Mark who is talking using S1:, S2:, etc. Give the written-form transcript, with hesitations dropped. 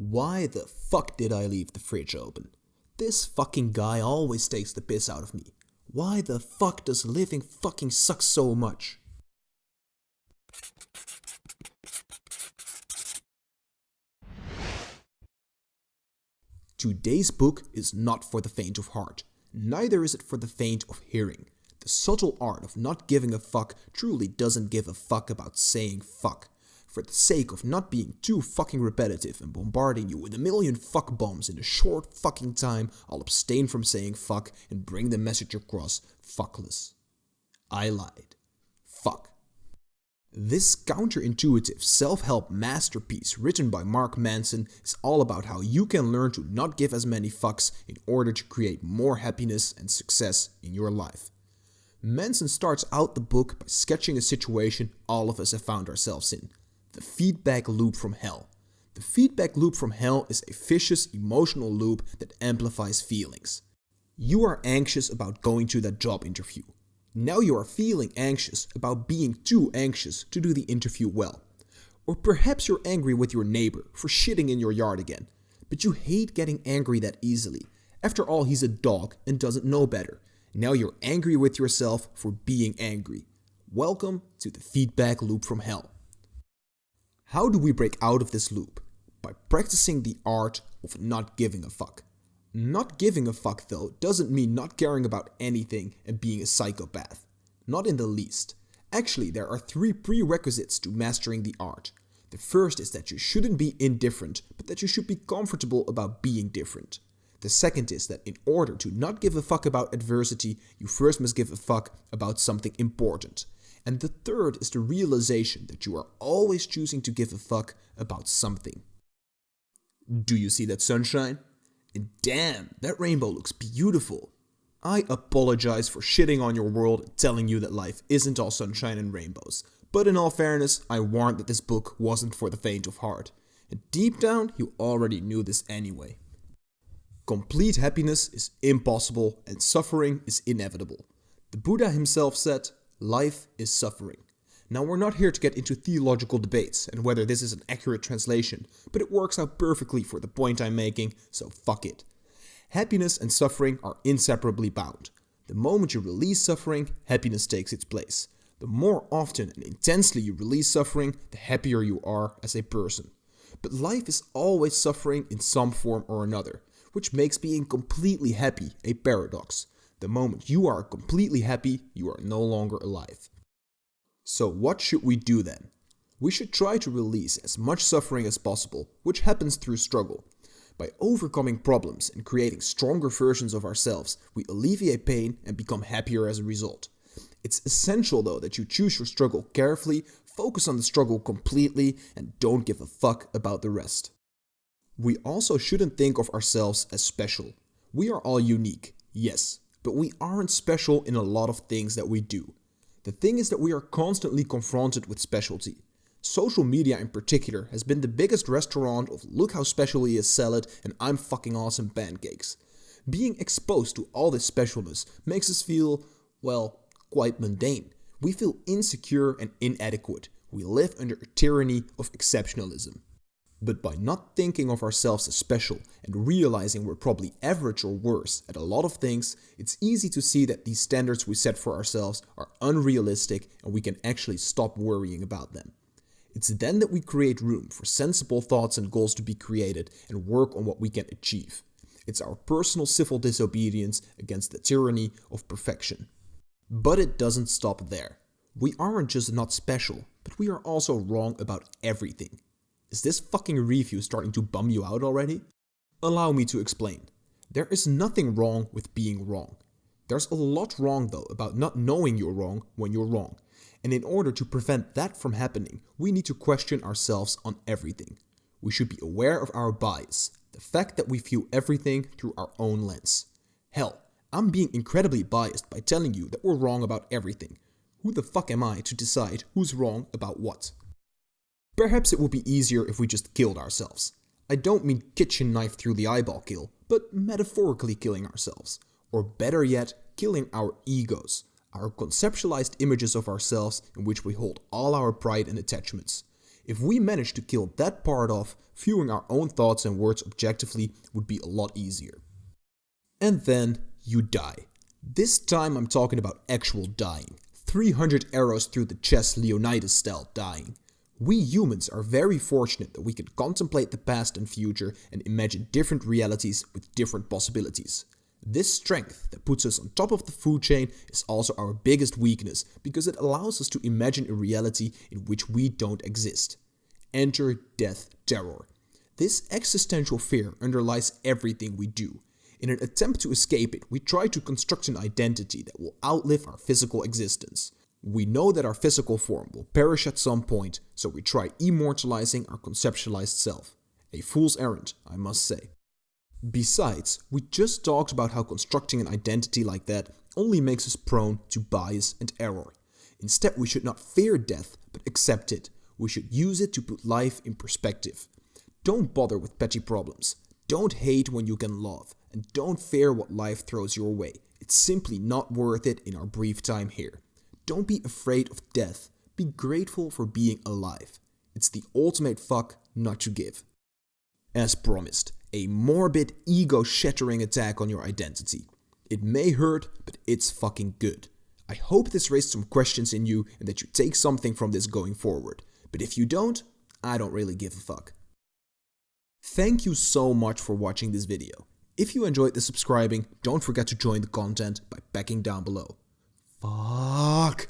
S1: Why the fuck did I leave the fridge open? This fucking guy always takes the piss out of me. Why the fuck does living fucking suck so much? Today's book is not for the faint of heart. Neither is it for the faint of hearing. The subtle art of not giving a fuck truly doesn't give a fuck about saying fuck. For the sake of not being too fucking repetitive and bombarding you with a million fuck bombs in a short fucking time, I'll abstain from saying fuck and bring the message across fuckless. I lied. Fuck. This counterintuitive self-help masterpiece written by Manson is all about how you can learn to not give as many fucks in order to create more happiness and success in your life. Manson starts out the book by sketching a situation all of us have found ourselves in. The feedback loop from hell. The feedback loop from hell is a vicious emotional loop that amplifies feelings. You are anxious about going to that job interview. Now you are feeling anxious about being too anxious to do the interview well. Or perhaps you're angry with your neighbor for shitting in your yard again. But you hate getting angry that easily. After all, he's a dog and doesn't know better. Now you're angry with yourself for being angry. Welcome to the feedback loop from hell. How do we break out of this loop? By practicing the art of not giving a fuck. Not giving a fuck, though, doesn't mean not caring about anything and being a psychopath. Not in the least. Actually, there are 3 prerequisites to mastering the art. The first is that you shouldn't be indifferent, but that you should be comfortable about being different. The second is that in order to not give a fuck about adversity, you first must give a fuck about something important. And the third is the realization that you are always choosing to give a fuck about something. Do you see that sunshine? And damn, that rainbow looks beautiful. I apologize for shitting on your world and telling you that life isn't all sunshine and rainbows. But in all fairness, I warned that this book wasn't for the faint of heart. And deep down, you already knew this anyway. Complete happiness is impossible and suffering is inevitable. The Buddha himself said, life is suffering. Now we're not here to get into theological debates and whether this is an accurate translation, but it works out perfectly for the point I'm making, so fuck it. Happiness and suffering are inseparably bound. The moment you release suffering, happiness takes its place. The more often and intensely you release suffering, the happier you are as a person. But life is always suffering in some form or another, which makes being completely happy a paradox. The moment you are completely happy, you are no longer alive. So what should we do then? We should try to release as much suffering as possible, which happens through struggle. By overcoming problems and creating stronger versions of ourselves, we alleviate pain and become happier as a result. It's essential though that you choose your struggle carefully, focus on the struggle completely, and don't give a fuck about the rest. We also shouldn't think of ourselves as special. We are all unique, yes, but we aren't special in a lot of things that we do. The thing is that we are constantly confronted with specialty. Social media in particular has been the biggest restaurant of look how special he is salad and I'm fucking awesome pancakes. Being exposed to all this specialness makes us feel, well, quite mundane. We feel insecure and inadequate. We live under a tyranny of exceptionalism. But by not thinking of ourselves as special and realizing we're probably average or worse at a lot of things, it's easy to see that these standards we set for ourselves are unrealistic and we can actually stop worrying about them. It's then that we create room for sensible thoughts and goals to be created and work on what we can achieve. It's our personal civil disobedience against the tyranny of perfection. But it doesn't stop there. We aren't just not special, but we are also wrong about everything. Is this fucking review starting to bum you out already? Allow me to explain. There is nothing wrong with being wrong. There's a lot wrong though about not knowing you're wrong when you're wrong. And in order to prevent that from happening, we need to question ourselves on everything. We should be aware of our bias, the fact that we view everything through our own lens. Hell, I'm being incredibly biased by telling you that we're wrong about everything. Who the fuck am I to decide who's wrong about what? Perhaps it would be easier if we just killed ourselves. I don't mean kitchen knife through the eyeball kill, but metaphorically killing ourselves. Or better yet, killing our egos, our conceptualized images of ourselves in which we hold all our pride and attachments. If we managed to kill that part off, viewing our own thoughts and words objectively would be a lot easier. And then you die. This time I'm talking about actual dying. 300 arrows through the chest, Leonidas style dying. We humans are very fortunate that we can contemplate the past and future and imagine different realities with different possibilities. This strength that puts us on top of the food chain is also our biggest weakness because it allows us to imagine a reality in which we don't exist. Enter death terror. This existential fear underlies everything we do. In an attempt to escape it, we try to construct an identity that will outlive our physical existence. We know that our physical form will perish at some point, so we try immortalizing our conceptualized self. A fool's errand, I must say. Besides, we just talked about how constructing an identity like that only makes us prone to bias and error. Instead, we should not fear death, but accept it. We should use it to put life in perspective. Don't bother with petty problems. Don't hate when you can love. And don't fear what life throws your way. It's simply not worth it in our brief time here. Don't be afraid of death. Be grateful for being alive. It's the ultimate fuck not to give. As promised, a morbid, ego-shattering attack on your identity. It may hurt, but it's fucking good. I hope this raised some questions in you and that you take something from this going forward. But if you don't, I don't really give a fuck. Thank you so much for watching this video. If you enjoyed the subscribing, don't forget to join the content by backing down below. Fuck.